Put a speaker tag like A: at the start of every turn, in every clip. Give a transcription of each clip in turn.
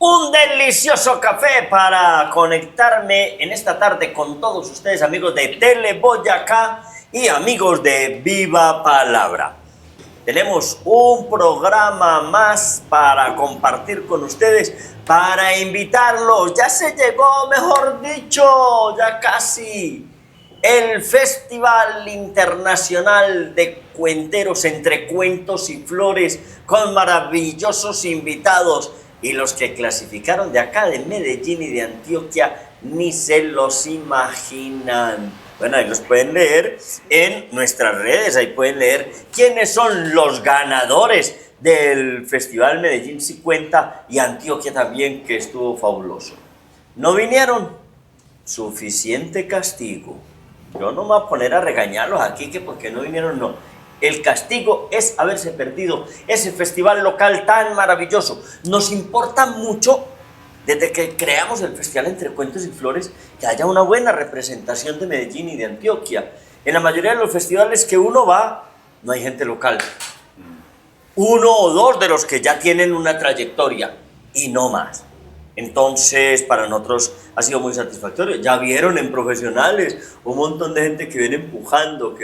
A: Un delicioso café para conectarme en esta tarde con todos ustedes, amigos de Tele Boyacá y amigos de Viva Palabra. Tenemos un programa más para compartir con ustedes, para invitarlos. Ya se llegó, mejor dicho, ya casi, el Festival Internacional de Cuenteros entre Cuentos y Flores, con maravillosos invitados. Y los que clasificaron de acá, de Medellín y de Antioquia, ni se los imaginan. Bueno, ahí los pueden leer en nuestras redes, ahí pueden leer quiénes son los ganadores del Festival Medellín 50 y Antioquia también, que estuvo fabuloso. ¿No vinieron? Suficiente castigo. Yo no me voy a poner a regañarlos aquí, que porque no vinieron, no. El castigo es haberse perdido ese festival local tan maravilloso. Nos importa mucho, desde que creamos el Festival Entre Cuentos y Flores, que haya una buena representación de Medellín y de Antioquia. En la mayoría de los festivales que uno va, no hay gente local. Uno o dos de los que ya tienen una trayectoria, y no más. Entonces, para nosotros ha sido muy satisfactorio. Ya vieron en profesionales un montón de gente que viene empujando,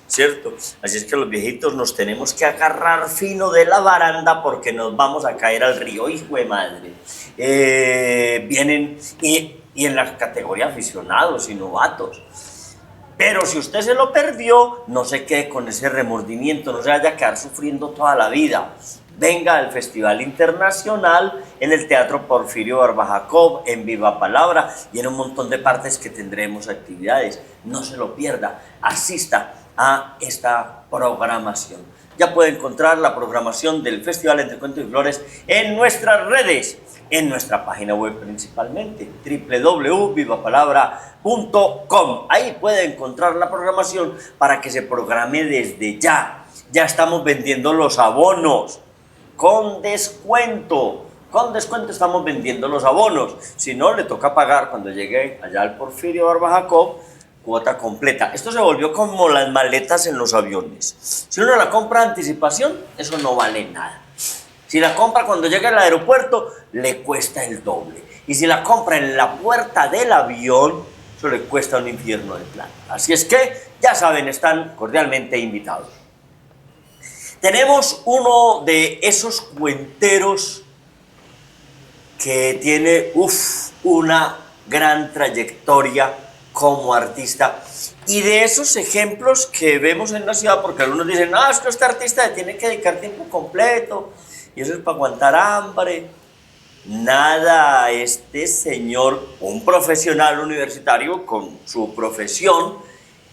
A: ¿cierto? Así es que los viejitos nos tenemos que agarrar fino de la baranda porque nos vamos a caer al río, hijo de madre. Vienen y en la categoría aficionados y novatos. Pero si usted se lo perdió, no se quede con ese remordimiento, no se vaya a quedar sufriendo toda la vida. Venga al Festival Internacional en el Teatro Porfirio Barba Jacob, en Viva Palabra y en un montón de partes que tendremos actividades. No se lo pierda, asista a esta programación. Ya puede encontrar la programación del Festival Entre Cuentos y Flores en nuestras redes, en nuestra página web principalmente, www.vivapalabra.com. Ahí puede encontrar la programación para que se programe desde ya. Ya estamos vendiendo los abonos. Con descuento estamos vendiendo los abonos. Si no, le toca pagar cuando llegue allá al Porfirio Barba Jacob, cuota completa. Esto se volvió como las maletas en los aviones. Si uno la compra a anticipación, eso no vale nada. Si la compra cuando llega al aeropuerto, le cuesta el doble. Y si la compra en la puerta del avión, eso le cuesta un infierno de plata. Así es que, ya saben, están cordialmente invitados. Tenemos uno de esos cuenteros que tiene una gran trayectoria como artista, y de esos ejemplos que vemos en la ciudad, porque algunos dicen, es que este artista tiene que dedicar tiempo completo y eso es para aguantar hambre. Nada, este señor, un profesional universitario con su profesión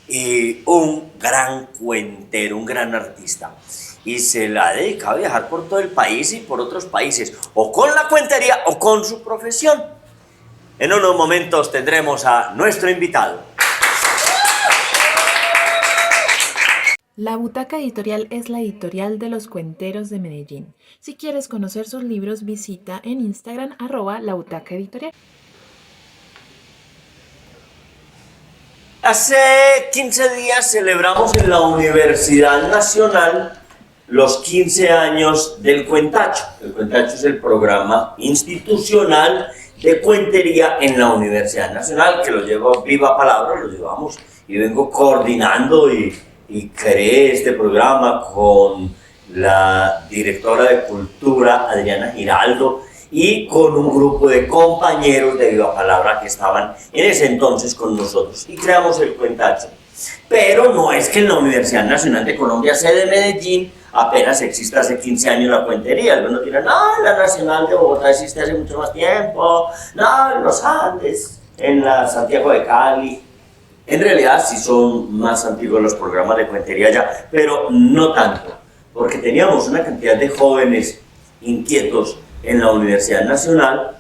A: y un gran cuentero, un gran artista. Y se la ha dedicado a viajar por todo el país y por otros países, o con la cuentería o con su profesión. En unos momentos tendremos a nuestro invitado.
B: La Butaca Editorial es la editorial de los cuenteros de Medellín. Si quieres conocer sus libros, visita en Instagram @labutacaeditorial.
A: Hace 15 días celebramos en la Universidad Nacional los 15 años del Cuentacho. El Cuentacho es el programa institucional de cuentería en la Universidad Nacional, que lo lleva Viva Palabra, lo llevamos y vengo coordinando y creé este programa con la directora de Cultura, Adriana Giraldo, y con un grupo de compañeros de Viva Palabra que estaban en ese entonces con nosotros, y creamos el Cuentacho. Pero no es que en la Universidad Nacional de Colombia, sede Medellín, apenas existe hace 15 años la cuentería. Algunos dirán, no, la Nacional de Bogotá existe hace mucho más tiempo, no, en los Andes, en la Santiago de Cali. En realidad sí son más antiguos los programas de cuentería ya, pero no tanto, porque teníamos una cantidad de jóvenes inquietos en la Universidad Nacional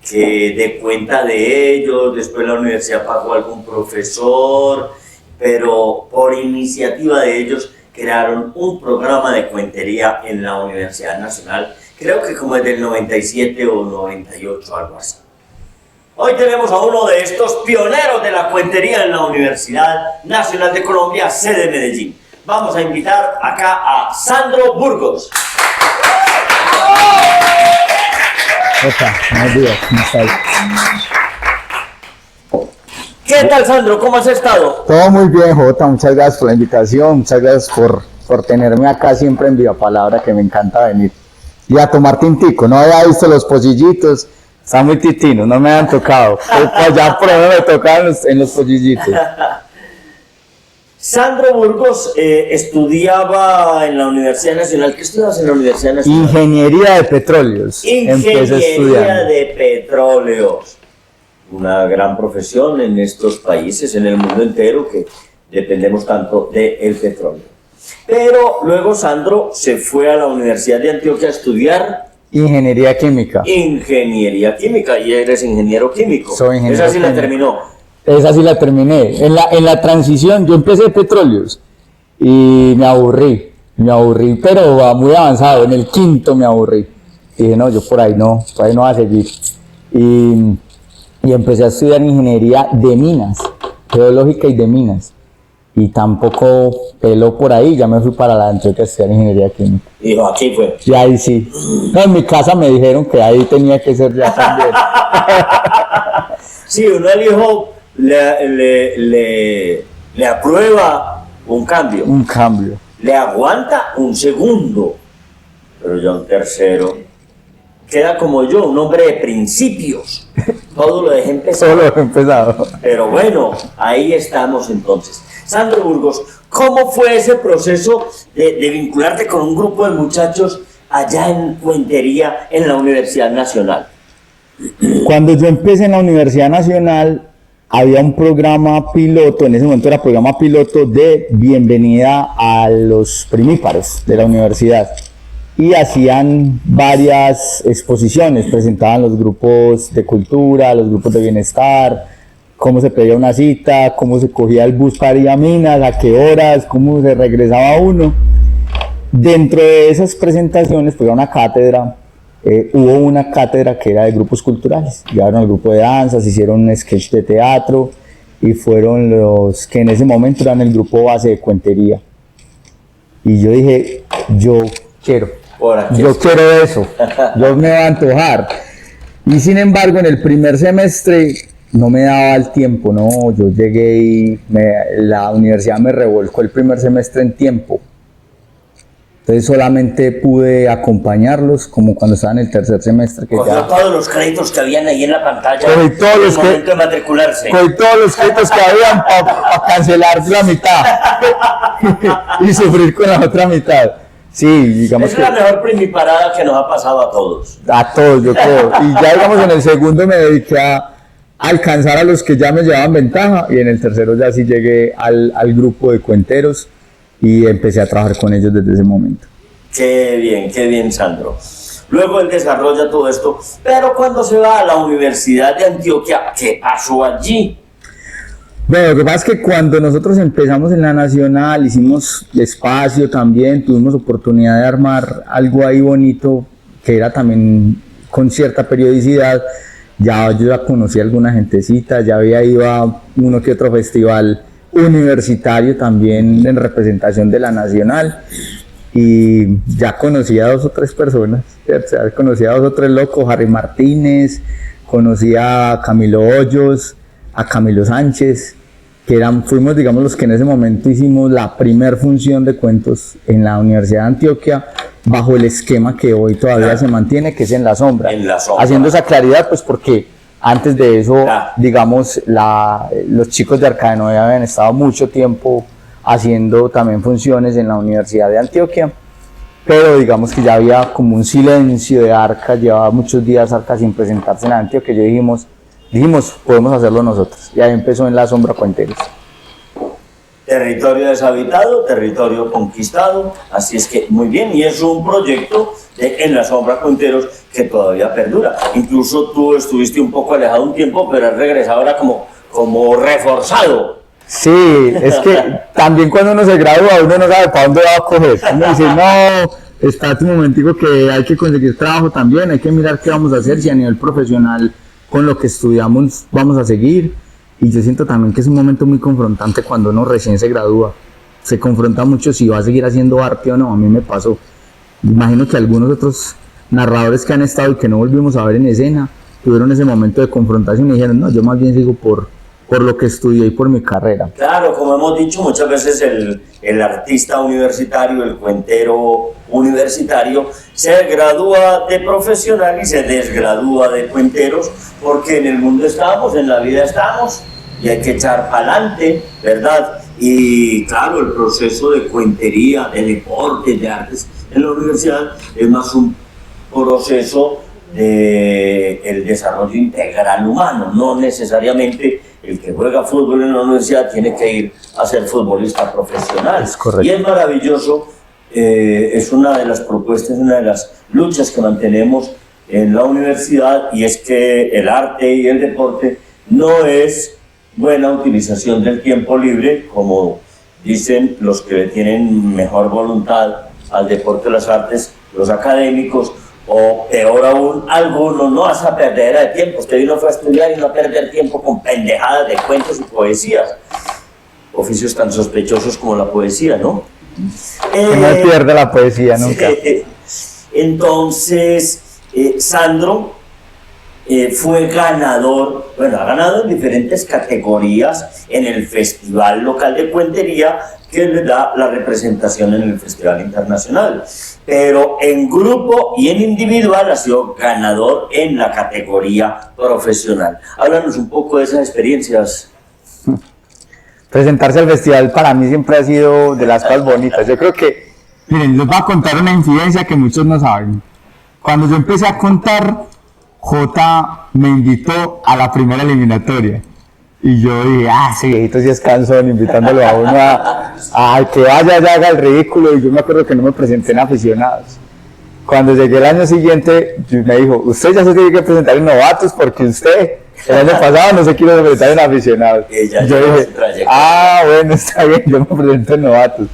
A: que de cuenta de ellos, después la universidad pagó a algún profesor, pero por iniciativa de ellos crearon un programa de cuentería en la Universidad Nacional, creo que como es del 97 o 98, algo así. Hoy tenemos a uno de estos pioneros de la cuentería en la Universidad Nacional de Colombia, sede Medellín. Vamos a invitar acá a Sandro Burgos.
C: Opa, buenos días, ¿cómo estáis?
A: ¿Qué tal, Sandro? ¿Cómo has estado?
C: Todo muy bien, Jota, muchas gracias por la invitación, muchas gracias por tenerme acá siempre en Viva Palabra, que me encanta venir. Y a tomar tintico, no había visto los pollillitos, están muy titinos, no me han tocado. Ya por ahora me tocaban en los pollillitos.
A: Sandro Burgos estudiaba en la Universidad Nacional. ¿Qué estudiabas en la Universidad Nacional?
C: Ingeniería de petróleos.
A: Ingeniería de petróleos. Una gran profesión en estos países, en el mundo entero, que dependemos tanto del petróleo. Pero luego Sandro se fue a la Universidad de Antioquia a estudiar
C: Ingeniería química.
A: Ingeniería química, y eres ingeniero químico.
C: Soy ingeniero
A: Esa sí la
C: químico.
A: terminó.
C: Esa sí la terminé. En la transición, yo empecé petróleos y me aburrí, pero muy avanzado, en el quinto me aburrí. Y dije, no, yo por ahí no voy a seguir. Y empecé a estudiar ingeniería de minas, geológica y de minas. Y tampoco peló por ahí, ya me fui para la Antioquia a estudiar ingeniería química.
A: Dijo, aquí fue.
C: Y ahí sí. No, en mi casa me dijeron que ahí tenía que ser ya también.
A: Sí, uno el hijo le aprueba un cambio.
C: Un cambio.
A: Le aguanta un segundo, pero ya un tercero. Queda como yo, un hombre de principios. Todo lo dejé empezar.
C: Solo he empezado.
A: Pero bueno, ahí estamos entonces. Sandro Burgos, ¿cómo fue ese proceso de vincularte con un grupo de muchachos allá en Cuentería, en la Universidad Nacional?
C: Cuando yo empecé en la Universidad Nacional, había un programa piloto, en ese momento era programa piloto de bienvenida a los primíparos de la universidad. Y hacían varias exposiciones, presentaban los grupos de cultura, los grupos de bienestar, cómo se pedía una cita, cómo se cogía el bus para ir a Minas, a qué horas, cómo se regresaba uno. Dentro de esas presentaciones, pues era una cátedra, hubo una cátedra que era de grupos culturales. Llevaron al grupo de danzas, hicieron un sketch de teatro y fueron los que en ese momento eran el grupo base de cuentería. Y yo dije, yo quiero eso, yo me voy a antojar. Y sin embargo, en el primer semestre no me daba el tiempo, no, yo llegué y la universidad me revolcó el primer semestre en tiempo. Entonces solamente pude acompañarlos como cuando estaba en el tercer semestre.
A: Cogió todos los créditos que habían ahí en la pantalla
C: cogí todos
A: en el
C: los
A: momento de matricularse.
C: Cogí todos los créditos que habían para cancelar la mitad y sufrir con la otra mitad. Sí, digamos
A: es la mejor primiparada que nos ha pasado a todos.
C: A todos, yo creo. Y ya digamos en el segundo me dediqué a alcanzar a los que ya me llevaban ventaja y en el tercero ya sí llegué al grupo de cuenteros y empecé a trabajar con ellos desde ese momento.
A: Qué bien, Sandro. Luego él desarrolla todo esto, pero cuando se va a la Universidad de Antioquia, ¿qué pasó allí?
C: Bueno, lo que pasa es que cuando nosotros empezamos en la Nacional, hicimos espacio también, tuvimos oportunidad de armar algo ahí bonito, que era también con cierta periodicidad. Ya yo ya conocía a alguna gentecita, ya había ido a uno que otro festival universitario también en representación de la Nacional y ya conocía a 2 o 3 personas, ya conocía a 2 o 3 locos, Harry Martínez, conocía a Camilo Hoyos, a Camilo Sánchez, que fuimos digamos los que en ese momento hicimos la primer función de cuentos en la Universidad de Antioquia bajo el esquema que hoy todavía se mantiene, que es en la sombra. Haciendo esa claridad, pues porque antes de eso, digamos, los chicos de Arcadia habían estado mucho tiempo haciendo también funciones en la Universidad de Antioquia, pero digamos que ya había como un silencio de Arca, llevaba muchos días Arca sin presentarse en Antioquia, que dijimos, podemos hacerlo nosotros, y ahí empezó en la sombra Cuenteros.
A: Territorio deshabitado, territorio conquistado, así es que muy bien, y es un proyecto en la sombra Cuenteros que todavía perdura. Incluso tú estuviste un poco alejado un tiempo, pero has regresado ahora como reforzado.
C: Sí, es que también cuando uno se gradúa uno no sabe para dónde va a coger. Uno dice, no, espérate un momentico que hay que conseguir trabajo también, hay que mirar qué vamos a hacer, si a nivel profesional con lo que estudiamos vamos a seguir. Y yo siento también que es un momento muy confrontante cuando uno recién se gradúa. Se confronta mucho si va a seguir haciendo arte o no. A mí me pasó. Imagino que algunos otros narradores que han estado y que no volvimos a ver en escena tuvieron ese momento de confrontación y dijeron, no, yo más bien sigo por lo que estudié y por mi carrera.
A: Claro, como hemos dicho muchas veces, el artista universitario, el cuentero universitario, se gradúa de profesional y se desgradúa de cuenteros, porque en el mundo estamos, en la vida estamos, y hay que echar para adelante, ¿verdad? Y claro, el proceso de cuentería, de deportes, de artes en la universidad es más un proceso de el desarrollo integral humano, no necesariamente el que juega fútbol en la universidad tiene que ir a ser futbolista profesional.
C: Es correcto.
A: Y es maravilloso, es una de las propuestas, una de las luchas que mantenemos en la universidad, y es que el arte y el deporte no es buena utilización del tiempo libre, como dicen los que tienen mejor voluntad al deporte y las artes, los académicos, o peor aún, algunos, no vas a perder de tiempo, usted vino fue a estudiar y no a perder tiempo con pendejadas de cuentos y poesías, oficios tan sospechosos como la poesía, ¿no?
C: No pierde la poesía nunca.
A: Entonces, Sandro fue ganador, bueno, ha ganado en diferentes categorías en el Festival Local de Cuentería, que le da la representación en el Festival Internacional. Pero en grupo y en individual ha sido ganador en la categoría profesional. Háblanos un poco de esas experiencias.
C: Presentarse al festival para mí siempre ha sido de las cosas bonitas. Yo creo que, miren, les voy a contar una incidencia que muchos no saben. Cuando yo empecé a contar, Jota me invitó a la primera eliminatoria. Y yo dije, ese viejito sí es cansón, invitándolo a uno a que vaya y haga el ridículo. Y yo me acuerdo que no me presenté en aficionados. Cuando llegué el año siguiente, me dijo, usted ya se tiene que presentar en novatos porque usted el año pasado no se quiso presentar en aficionados. Yo dije, bueno, está bien, yo me presento en novatos.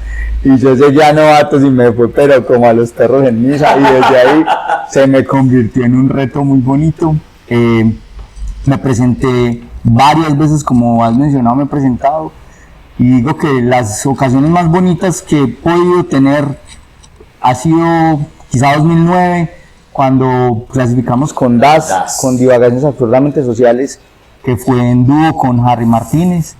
C: Y yo llegué a novatos y me fue, pero como a los perros en misa. Y desde ahí se me convirtió en un reto muy bonito. Me presenté varias veces, como has mencionado, me he presentado, y digo que las ocasiones más bonitas que he podido tener ha sido quizá 2009, cuando clasificamos con DAS, con Divagaciones Absurdamente Sociales, que fue en dúo con Harry Martínez.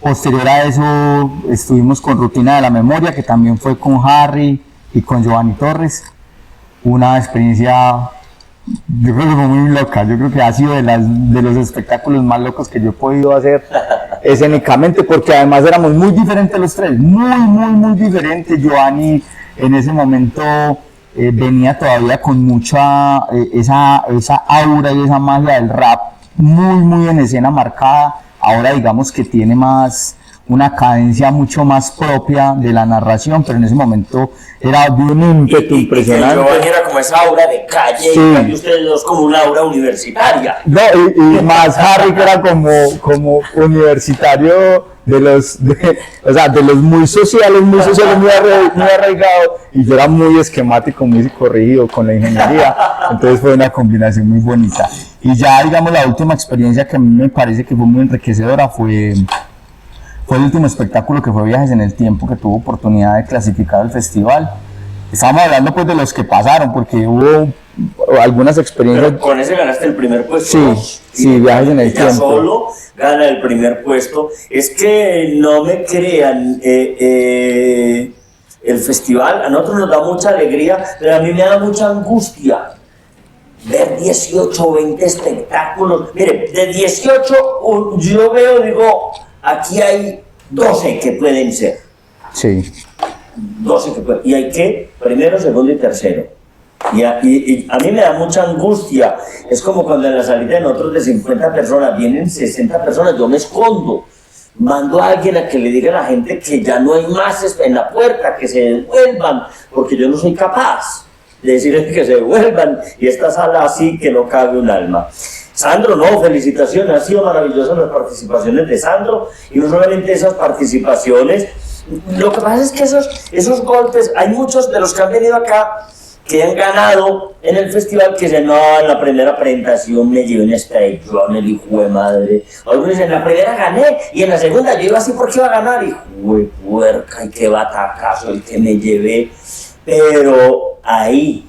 C: Posterior a eso estuvimos con Rutina de la Memoria, que también fue con Harry y con Giovanni Torres. Una experiencia, yo creo que fue muy loca. Yo creo que ha sido de los espectáculos más locos que yo he podido hacer escénicamente, porque además éramos muy diferentes los tres, muy diferentes. Giovanni en ese momento venía todavía con mucha esa aura y esa magia del rap muy en escena marcada. Ahora digamos que tiene más una cadencia mucho más propia de la narración, pero en ese momento era de un ímpetu impresionante.
A: Y Giovanni era como esa aura de calle, sí. Y ustedes dos como una aura universitaria.
C: No, y más Harry, que era como universitario de los muy sociales, muy arraigado, y yo era muy esquemático, muy corrigido con la ingeniería. Entonces fue una combinación muy bonita. Y ya digamos la última experiencia que a mí me parece que fue muy enriquecedora fue el último espectáculo, que fue Viajes en el Tiempo, que tuvo oportunidad de clasificar al festival. Estábamos hablando pues de los que pasaron, porque hubo algunas experiencias.
A: Pero con ese ganaste el primer puesto.
C: Sí, Viajes en el Tiempo.
A: Solo gana el primer puesto. Es que no me crean, el festival a nosotros nos da mucha alegría, pero a mí me da mucha angustia ver 18 o 20 espectáculos. Mire, de 18 yo veo, digo, aquí hay 12 que pueden ser.
C: Sí.
A: 12 que pueden. Y hay que, primero, segundo y tercero. Y a mí me da mucha angustia. Es como cuando en la salida de nosotros de 50 personas vienen 60 personas, yo me escondo. Mando a alguien a que le diga a la gente que ya no hay más en la puerta, que se devuelvan, porque yo no soy capaz de decirles que se devuelvan, y esta sala así que no cabe un alma. Sandro, no, felicitaciones, han sido maravillosas las participaciones de Sandro, y no solamente esas participaciones, lo que pasa es que esos golpes, hay muchos de los que han venido acá que han ganado en el festival que dicen, no, en la primera presentación me llevé un estrellón, el hijo de madre. Algunos dicen, en la primera gané, y en la segunda yo iba así porque iba a ganar, hijo de puerca, y qué batacazo el que me llevé. Pero ahí,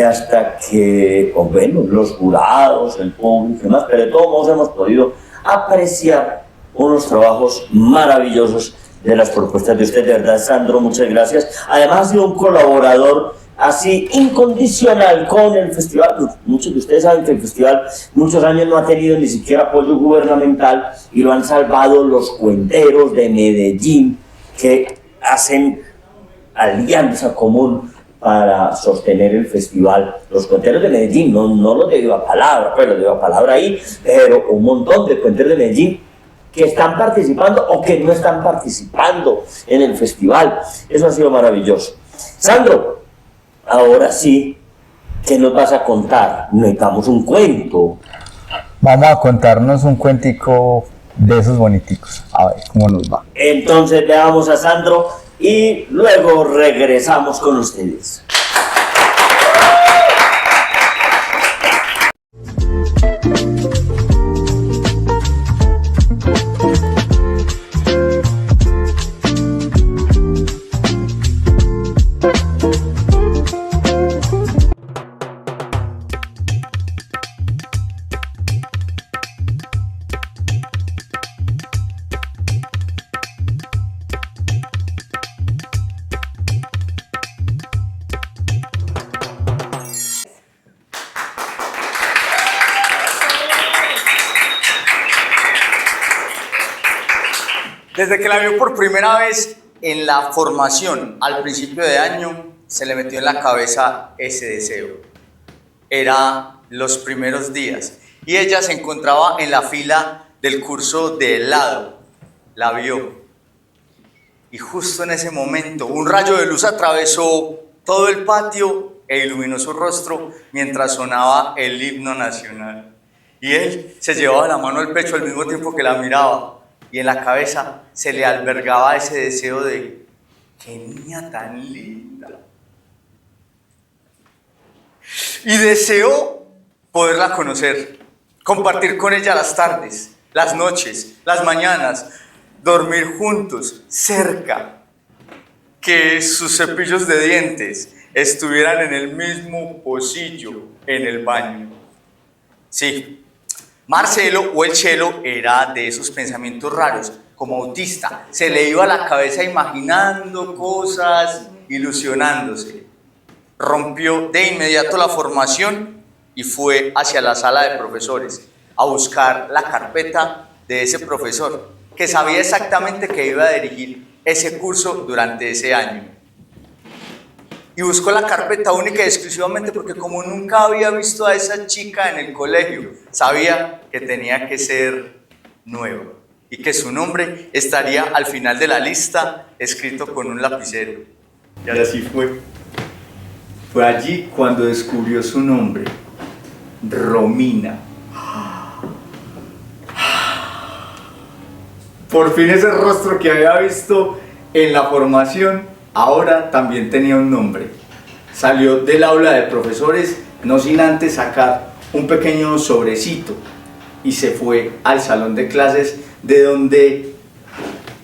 A: hasta que, bueno, los jurados, el público y demás, pero de todos modos hemos podido apreciar unos trabajos maravillosos de las propuestas de usted. De verdad, Sandro, muchas gracias. Además, ha sido un colaborador así incondicional con el festival. Muchos de ustedes saben que el festival muchos años no ha tenido ni siquiera apoyo gubernamental, y lo han salvado los cuenteros de Medellín, que hacen alianza común para sostener el festival. Los cuenteros de Medellín, no los de Viva Palabra, pues los de Viva Palabra ahí, pero un montón de cuenteros de Medellín que están participando o que no están participando en el festival. Eso ha sido maravilloso. Sandro, ahora sí, ¿qué nos vas a contar? Necesitamos un cuento.
C: Vamos a contarnos un cuentico de esos boniticos, a ver cómo nos va.
A: Entonces veamos a Sandro y luego regresamos con ustedes.
D: Desde que la vio por primera vez en la formación al principio de año, se le metió en la cabeza ese deseo. Era los primeros días y ella se encontraba en la fila del curso de helado. La vio y justo en ese momento un rayo de luz atravesó todo el patio e iluminó su rostro mientras sonaba el himno nacional. Y él se llevaba la mano al pecho al mismo tiempo que la miraba. Y en la cabeza se le albergaba ese deseo de ¡qué niña tan linda! Y deseó poderla conocer, compartir con ella las tardes, las noches, las mañanas, dormir juntos, cerca, que sus cepillos de dientes estuvieran en el mismo pocillo en el baño. Sí. Marcelo o el Chelo era de esos pensamientos raros, como autista, se le iba a la cabeza imaginando cosas, ilusionándose. Rompió de inmediato la formación y fue hacia la sala de profesores a buscar la carpeta de ese profesor, que sabía exactamente que iba a dirigir ese curso durante ese año. Y buscó la carpeta única y exclusivamente porque como nunca había visto a esa chica en el colegio, sabía que tenía que ser nueva y que su nombre estaría al final de la lista escrito con un lapicero. Y así fue. Fue allí cuando descubrió su nombre, Romina. Por fin ese rostro que había visto en la formación ahora también tenía un nombre. Salió del aula de profesores no sin antes sacar un pequeño sobrecito y se fue al salón de clases, de donde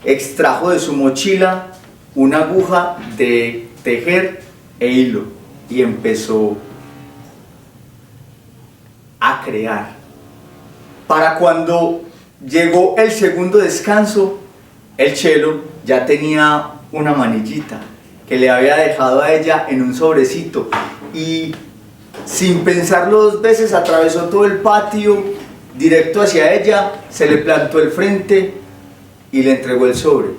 D: extrajo de su mochila una aguja de tejer e hilo y empezó a crear. Para cuando llegó el segundo descanso, el Chelo ya tenía una manillita que le había dejado a ella en un sobrecito y sin pensarlo dos veces atravesó todo el patio directo hacia ella, se le plantó el frente y le entregó el sobre.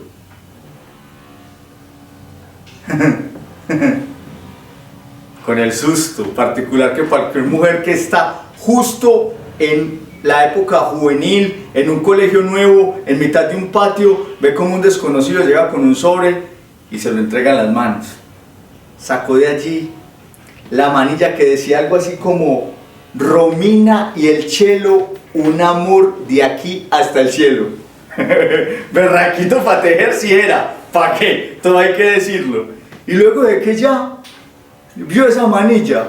D: Con el susto particular que cualquier mujer que está justo en la época juvenil, en un colegio nuevo, en mitad de un patio, ve como un desconocido llega con un sobre y se lo entrega en las manos. Sacó de allí la manilla que decía algo así como: Romina y el Chelo, un amor de aquí hasta el cielo. Berraquito para tejer si era, ¿para qué? Todo hay que decirlo. Y luego de que ya vio esa manilla,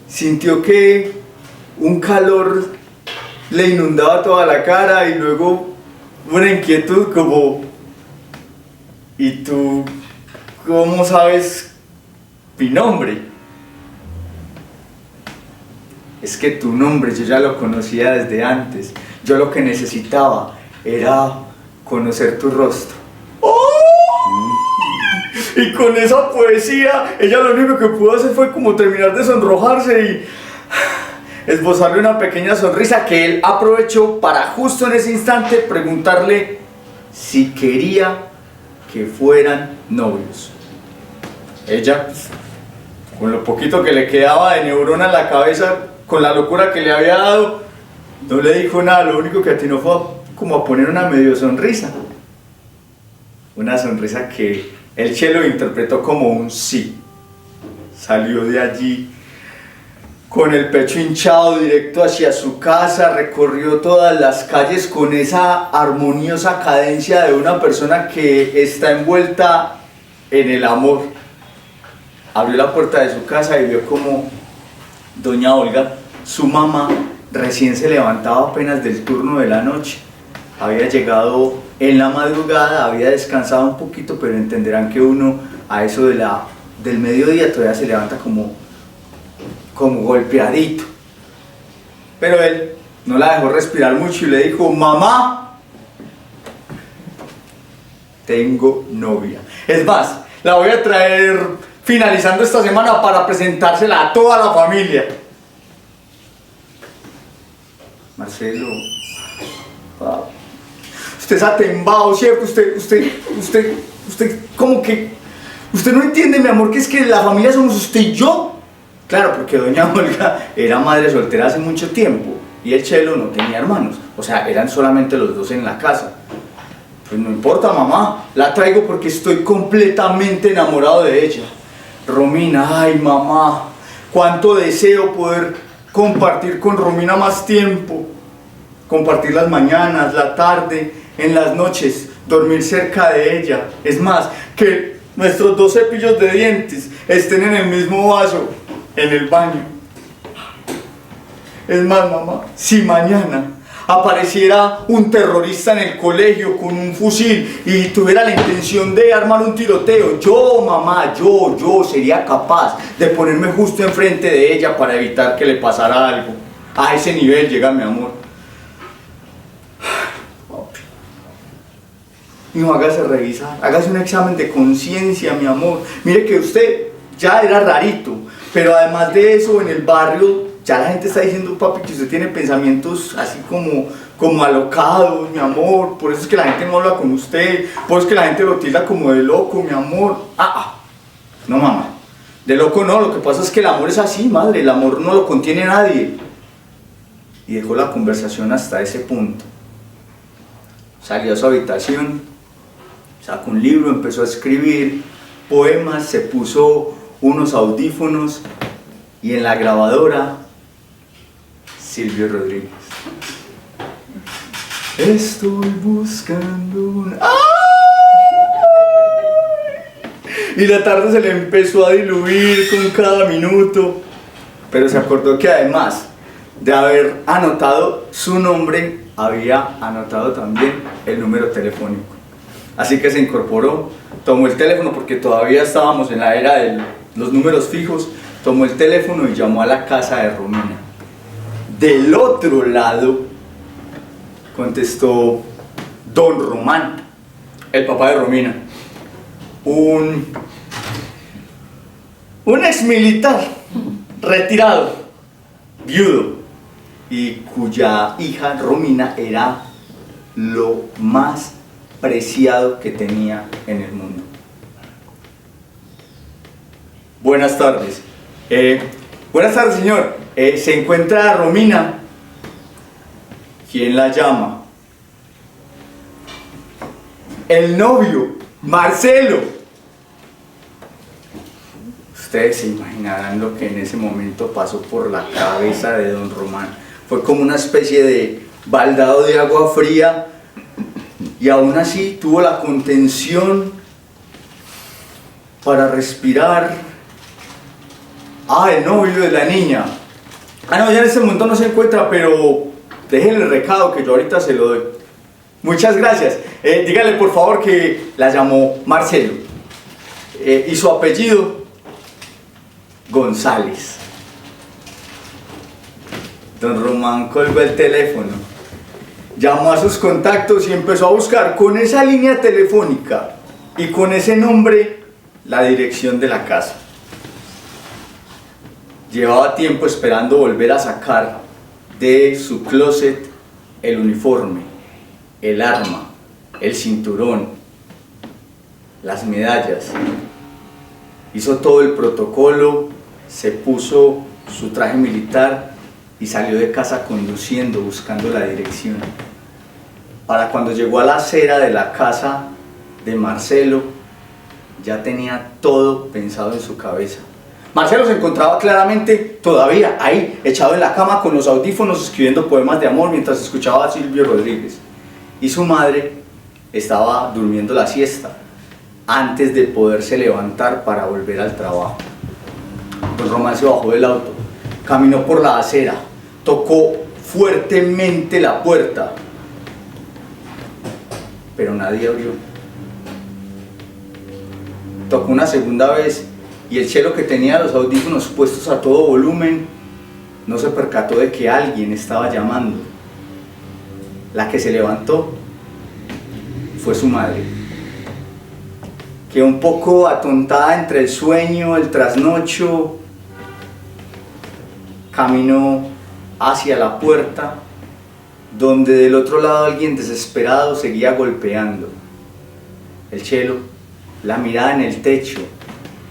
D: sintió que un calor le inundaba toda la cara y luego una inquietud como: ¿y tú cómo sabes mi nombre? Es que tu nombre yo ya lo conocía desde antes. Yo lo que necesitaba era conocer tu rostro. Y con esa poesía, ella lo único que pudo hacer fue como terminar de sonrojarse y esbozarle una pequeña sonrisa que él aprovechó para justo en ese instante preguntarle si quería que fueran novios. Ella, con lo poquito que le quedaba de neurona en la cabeza, con la locura que le había dado, no le dijo nada. Lo único que atinó fue como a poner una medio sonrisa. Una sonrisa que el Chelo interpretó como un sí. Salió de allí con el pecho hinchado directo hacia su casa, recorrió todas las calles con esa armoniosa cadencia de una persona que está envuelta en el amor. Abrió la puerta de su casa y vio como doña Olga, su mamá, recién se levantaba apenas del turno de la noche. Había llegado en la madrugada, había descansado un poquito, pero entenderán que uno a eso del mediodía todavía se levanta como golpeadito. Pero él no la dejó respirar mucho y le dijo: mamá, tengo novia. Es más, la voy a traer finalizando esta semana para presentársela a toda la familia. Marcelo, usted es atembado, ¿cierto? Usted como que, usted no entiende, mi amor, que es que la familia somos usted y yo. Claro, porque doña Olga era madre soltera hace mucho tiempo y el Chelo no tenía hermanos, o sea, eran solamente los dos en la casa. Pues no importa, mamá, la traigo porque estoy completamente enamorado de ella. Romina, ay mamá, cuánto deseo poder compartir con Romina más tiempo, compartir las mañanas, la tarde, en las noches, dormir cerca de ella. Es más, que nuestros 2 cepillos de dientes estén en el mismo vaso, en el baño. Es más, mamá, si mañana apareciera un terrorista en el colegio con un fusil y tuviera la intención de armar un tiroteo, yo, mamá, yo sería capaz de ponerme justo enfrente de ella para evitar que le pasara algo. A ese nivel llega mi amor. No, hágase revisar, hágase un examen de conciencia, mi amor. Mire que usted ya era rarito, pero además de eso, en el barrio ya la gente está diciendo, papi, que usted tiene pensamientos así como alocados, mi amor. Por eso es que la gente no habla con usted, por eso es que la gente lo tilda como de loco, mi amor. No, mamá, de loco no, lo que pasa es que el amor es así, madre, el amor no lo contiene nadie. Y dejó la conversación hasta ese punto. Salió a su habitación, sacó un libro, empezó a escribir poemas, se puso unos audífonos y en la grabadora, Silvio Rodríguez. Estoy buscando un... Y la tarde se le empezó a diluir con cada minuto, pero se acordó que además de haber anotado su nombre, había anotado también el número telefónico. Así que se incorporó, tomó el teléfono porque todavía estábamos en la era de los números fijos, tomó el teléfono y llamó a la casa de Romina. Del otro lado contestó don Román, el papá de Romina, un ex militar retirado, viudo, y cuya hija Romina era lo más preciado que tenía en el mundo. Buenas tardes. Buenas tardes, señor. ¿Se encuentra Romina? ¿Quién la llama? El novio, Marcelo.
C: Ustedes se imaginarán lo que en ese momento pasó por la cabeza de don Román. Fue como una especie de baldado de agua fría, y aún así tuvo la contención para respirar. El novio de la niña. No, ya en este momento no se encuentra, pero déjenle el recado que yo ahorita se lo doy. Muchas gracias. Dígale por favor que la llamó Marcelo. Y su apellido, González. Don Román colgó el teléfono, llamó a sus contactos y empezó a buscar con esa línea telefónica y con ese nombre la dirección de la casa. Llevaba tiempo esperando volver a sacar de su closet el uniforme, el arma, el cinturón, las medallas. Hizo todo el protocolo, se puso su traje militar y salió de casa conduciendo, buscando la dirección. Para cuando llegó a la acera de la casa de Marcelo, ya tenía todo pensado en su cabeza. Marcelo se encontraba claramente todavía ahí, echado en la cama con los audífonos, escribiendo poemas de amor mientras escuchaba a Silvio Rodríguez. Y su madre estaba durmiendo la siesta antes de poderse levantar para volver al trabajo. Don Román se bajó del auto, caminó por la acera, tocó fuertemente la puerta, pero nadie abrió. Tocó una segunda vez y el chelo, que tenía los audífonos puestos a todo volumen, no se percató de que alguien estaba llamando. La que se levantó fue su madre, que un poco atontada entre el sueño, el trasnocho, caminó hacia la puerta, donde del otro lado alguien desesperado seguía golpeando. El chelo, la mirada en el techo,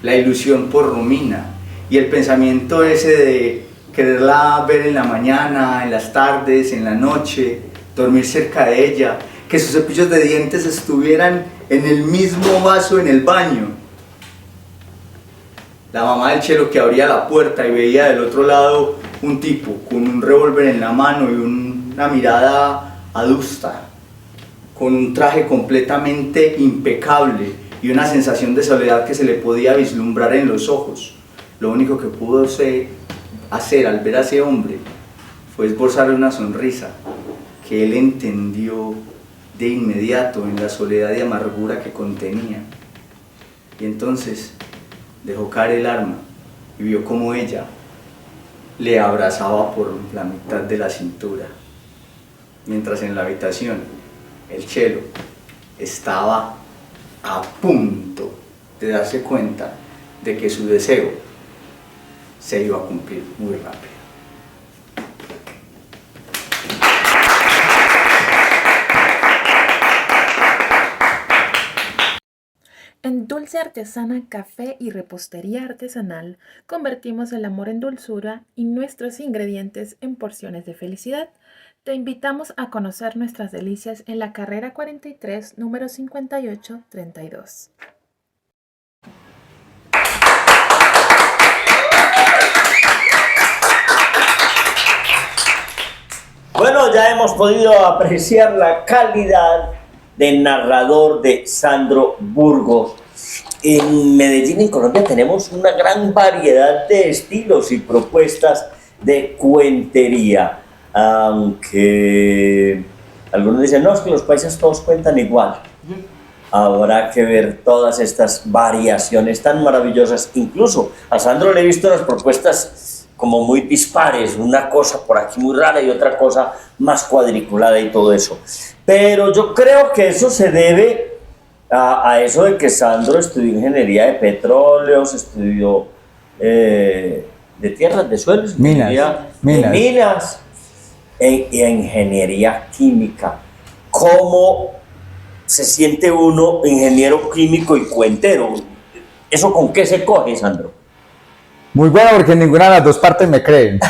C: la ilusión por Romina y el pensamiento ese de quererla ver en la mañana, en las tardes, en la noche, dormir cerca de ella, que sus cepillos de dientes estuvieran en el mismo vaso en el baño. La mamá del chelo, que abría la puerta y veía del otro lado un tipo con un revólver en la mano y una mirada adusta, con un traje completamente impecable y una sensación de soledad que se le podía vislumbrar en los ojos. Lo único que pudo hacer al ver a ese hombre fue esbozarle una sonrisa que él entendió de inmediato en la soledad y amargura que contenía. Y entonces dejó caer el arma y vio cómo ella le abrazaba por la mitad de la cintura, mientras en la habitación el chelo estaba a punto de darse cuenta de que su deseo se iba a cumplir muy rápido.
B: En Dulce Artesana Café y Repostería Artesanal convertimos el amor en dulzura y nuestros ingredientes en porciones de felicidad. Te invitamos a conocer nuestras delicias en la carrera 43, número 5832.
A: Bueno, ya hemos podido apreciar la calidad de narrador de Sandro Burgos. En Medellín, en Colombia, tenemos una gran variedad de estilos y propuestas de cuentería. Aunque algunos dicen, no, es que los paisas todos cuentan igual. Habrá que ver todas estas variaciones tan maravillosas. Incluso a Sandro le he visto unas propuestas como muy dispares, una cosa por aquí muy rara y otra cosa más cuadriculada y todo eso. Pero yo creo que eso se debe a eso de que Sandro estudió ingeniería de petróleos, estudió de tierras, de suelos,
C: minas.
A: de minas y ingeniería química. ¿Cómo se siente uno ingeniero químico y cuentero? ¿Eso con qué se coge, Sandro?
C: Muy bueno, porque ninguna de las dos partes me creen.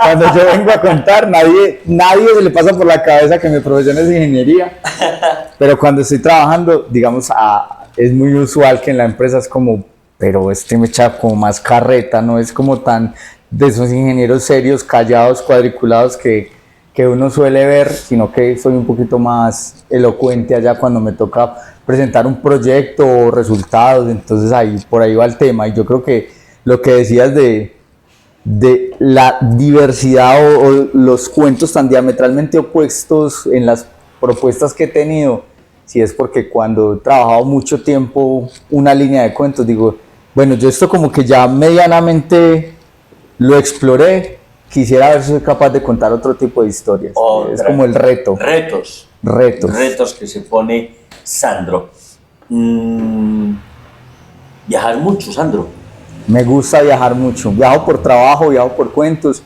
C: Cuando yo vengo a contar, nadie se le pasa por la cabeza que mi profesión es ingeniería. Pero cuando estoy trabajando, digamos, es muy usual que en la empresa es como pero este me echa como más carreta, no es como tan de esos ingenieros serios, callados, cuadriculados que uno suele ver, sino que soy un poquito más elocuente allá cuando me toca presentar un proyecto o resultados, entonces ahí por ahí va el tema. Y yo creo que lo que decías de la diversidad o los cuentos tan diametralmente opuestos en las propuestas que he tenido, si es porque cuando he trabajado mucho tiempo una línea de cuentos, digo, bueno, yo esto como que ya medianamente lo exploré, quisiera ver si soy capaz de contar otro tipo de historias. Es como el reto.
A: Retos que se pone Sandro. Viajar mucho, Sandro.
C: Me gusta viajar mucho. Viajo por trabajo, viajo por cuentos,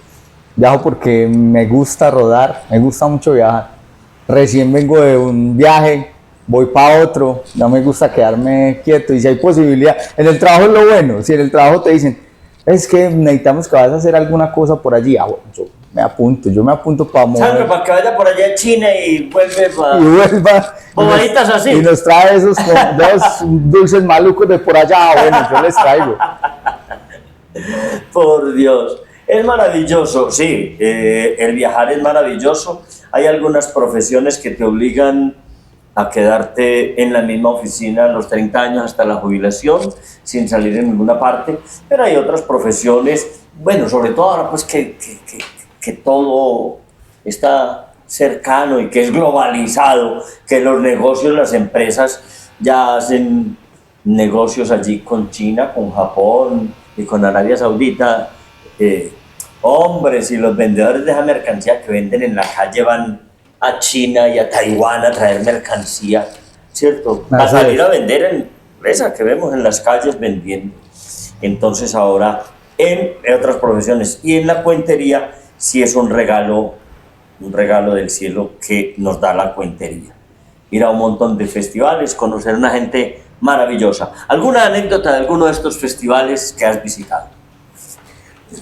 C: viajo porque me gusta rodar, me gusta mucho viajar. Recién vengo de un viaje, voy para otro, no me gusta quedarme quieto. Y si hay posibilidad, en el trabajo es lo bueno, si en el trabajo te dicen, es que necesitamos que vayas a hacer alguna cosa por allí, bueno, yo me apunto para mover.
A: Sandro, para que vaya por allá a China y vuelve para...
C: Y vuelva.
A: Bobaditas así.
C: Y nos trae esos dos dulces malucos de por allá, bueno, yo les traigo.
A: Por Dios, es maravilloso, sí, el viajar es maravilloso. Hay algunas profesiones que te obligan a quedarte en la misma oficina a los 30 años hasta la jubilación, sin salir en ninguna parte, pero hay otras profesiones, bueno, sobre todo ahora pues que todo está cercano y que es globalizado, que los negocios, las empresas ya hacen negocios allí con China, con Japón y con Arabia Saudita. Hombres y los vendedores de esa mercancía que venden en la calle van a China y a Taiwán a traer mercancía, ¿cierto? A salir a vender en esa que vemos en las calles vendiendo. Entonces ahora en otras profesiones y en la cuentería sí es un regalo del cielo que nos da la cuentería. Ir a un montón de festivales, conocer a una gente maravillosa. ¿Alguna anécdota de alguno de estos festivales que has visitado?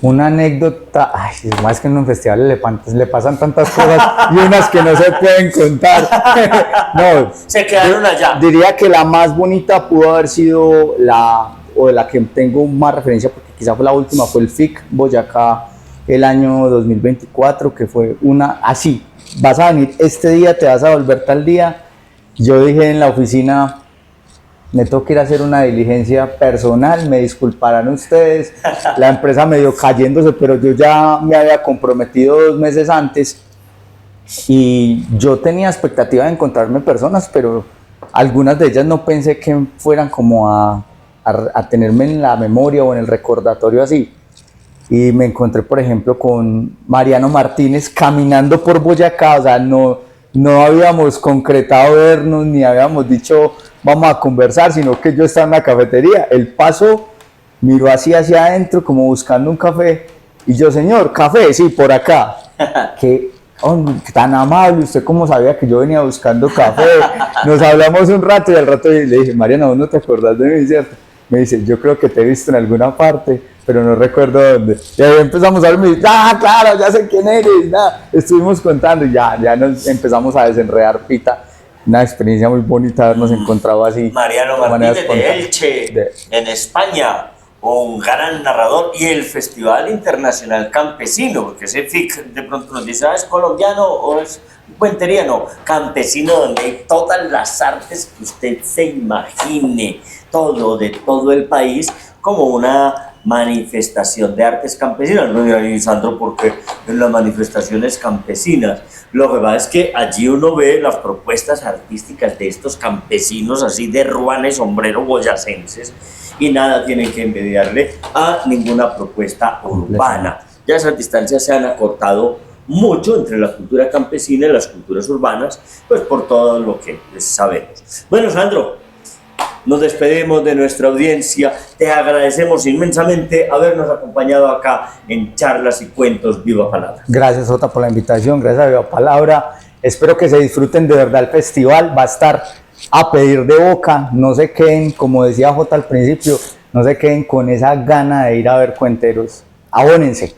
C: Una anécdota, más que en un festival le pasan tantas cosas y unas que no se pueden contar. No,
A: se quedaron allá.
C: Diría que la más bonita pudo haber sido de la que tengo más referencia, porque quizá fue la última, fue el FIC Boyacá el año 2024, que fue una así, vas a venir este día, te vas a volver tal día. Yo dije en la oficina, me tengo que ir a hacer una diligencia personal, me disculparán ustedes, la empresa medio cayéndose, pero yo ya me había comprometido 2 meses antes y yo tenía expectativa de encontrarme personas, pero algunas de ellas no pensé que fueran como a tenerme en la memoria o en el recordatorio así. Y me encontré, por ejemplo, con Mariano Martínez caminando por Boyacá, o sea, no habíamos concretado vernos, ni habíamos dicho vamos a conversar, sino que yo estaba en la cafetería. Él pasó, miró hacia adentro como buscando un café, y yo, señor, café, sí, por acá. Que tan amable, usted cómo sabía que yo venía buscando café. Nos hablamos un rato y al rato le dije, Mariano, ¿vos no te acordás de mí, cierto? Me dice, yo creo que te he visto en alguna parte, pero no recuerdo dónde. Y ahí empezamos a hablar, me dice, claro, ya sé quién eres. Estuvimos contando y ya nos empezamos a desenredar pita. Una experiencia muy bonita habernos encontrado así.
A: Mariano Martínez de Elche, en España, un gran narrador, y el Festival Internacional Campesino, porque ese FIC de pronto nos dice, ¿es colombiano o es cuentería? No, campesino, donde hay todas las artes que usted se imagine, todo, de todo el país, como una manifestación de artes campesinas. No dirán, Sandro, porque en las manifestaciones campesinas, lo que pasa es que allí uno ve las propuestas artísticas de estos campesinos así de ruana y sombrero boyacenses, y nada tienen que envidiarle a ninguna propuesta urbana. Ya esas distancias se han acortado mucho entre la cultura campesina y las culturas urbanas, pues por todo lo que sabemos. Bueno, Sandro, nos despedimos de nuestra audiencia, te agradecemos inmensamente habernos acompañado acá en Charlas y Cuentos Viva Palabra.
C: Gracias, Jota, por la invitación, gracias a Viva Palabra. Espero que se disfruten de verdad el festival, va a estar a pedir de boca, no se queden, como decía Jota al principio, no se queden con esa gana de ir a ver cuenteros, abónense.